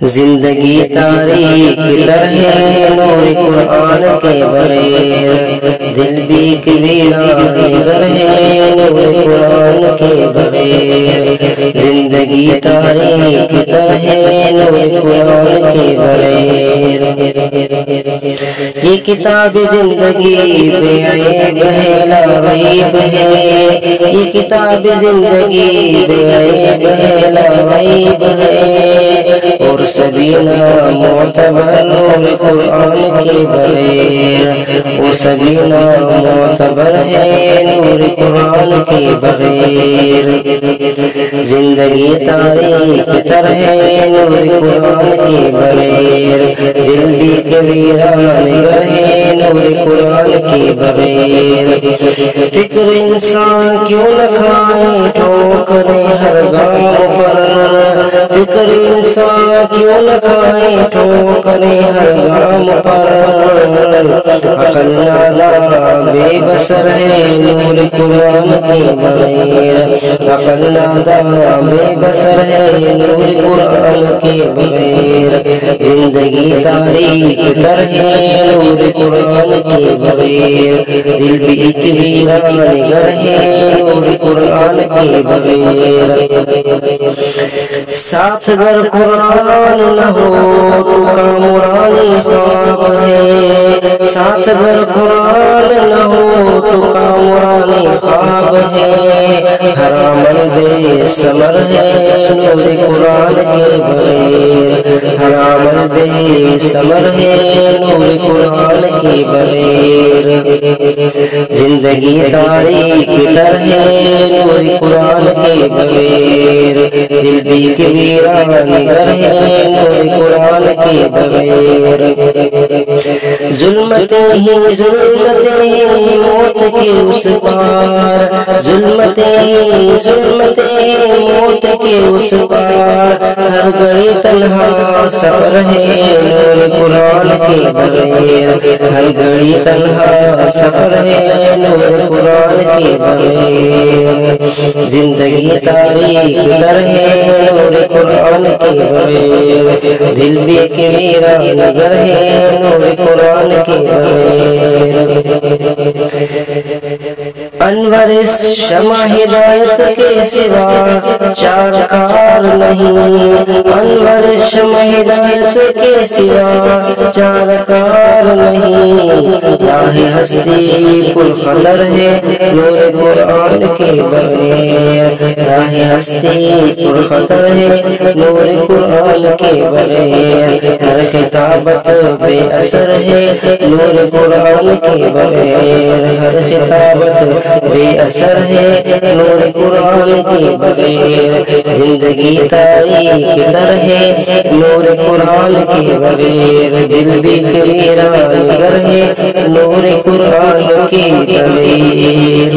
زندگی تاریک در ہے نور قرآن کے بغیر، دل بھی ویران گر ہے نور قرآن کے بغیر، زندگی تاریک در ہے نور قرآن کے بغیر۔ یہ کتاب زندگی بے عیب ہے لا ریب ہے، یہ کتاب زندگی بے عیب ہے لا ریب ہے، اور سبینا معتبر نور قرآن کے بغیر، وہ سبینا معتبر ہے نور قرآن کے بغیر۔ زندگی تاریک تر ہے نور قرآن کے بغیر، دل بھی ویران گر ہے نور قرآن کے بغیر۔ فکر انسان کیوں نہ کھائے ٹھوکریں ہر گام پر، فکر انسان کیوں نہ کھائے ٹھوکریں ہر گام پر، عقل ناداں بے بصر ہے نور قرآن کے بغیر، عقل ناداں بے بصر ہے نور قرآن کے بغیر۔ زندگی تاریک تر ہے نور قرآن کے بغیر، دل بھی ایک ویران گر ہے نور قرآن کے بغیر۔ ساتھ گر قرآن نہ ہو تو کامرانی خواب ہے، ساتھ گر قرآن نہ ہو تو کامرانی خواب ہے، ہر عمل بے ثمر ہے نور قرآن کے بغیر، ہر عمل بے ثمر ہے نور قرآن کے بغیر۔ زندگی تاریک تر ہے نور قرآن کے بغیر، دل بھی ویران گر ہے نور قرآن کے بغیر۔ ظلمتیں ہی ظلمتیں ہی موت کے اس پار، ظلمتیں ہی ظلمتیں ہی موت کے اس پار، ہر گھڑی تنہا سفر ہے نور قرآن کے بغیر، ہر گھڑی تنہا سفر ہے نور قرآن کے بغیر۔ زندگی تاریک تر ہے نور قرآن کے بغیر، دل بھی ویران گر ہے نور قرآن کے بغیر۔ انور شمع ہدایت کے سوا چار کار نہیں، انور شمع ہدایت کے سوا چار کار نہیں، راہ ہستی پر خطر ہے نور قرآن کے بغیر، راہ ہستی پر خطر ہے نور قرآن کے بغیر، ہر خطابت بے اثر ہے نور قرآن کے بغیر، ہر خطابت بے اثر ہے نور قرآن کے بغیر۔ زندگی تاریک تر ہے نور قرآن کے بغیر، دل بھی ویران گر ہے نور قرآن کے بغیر۔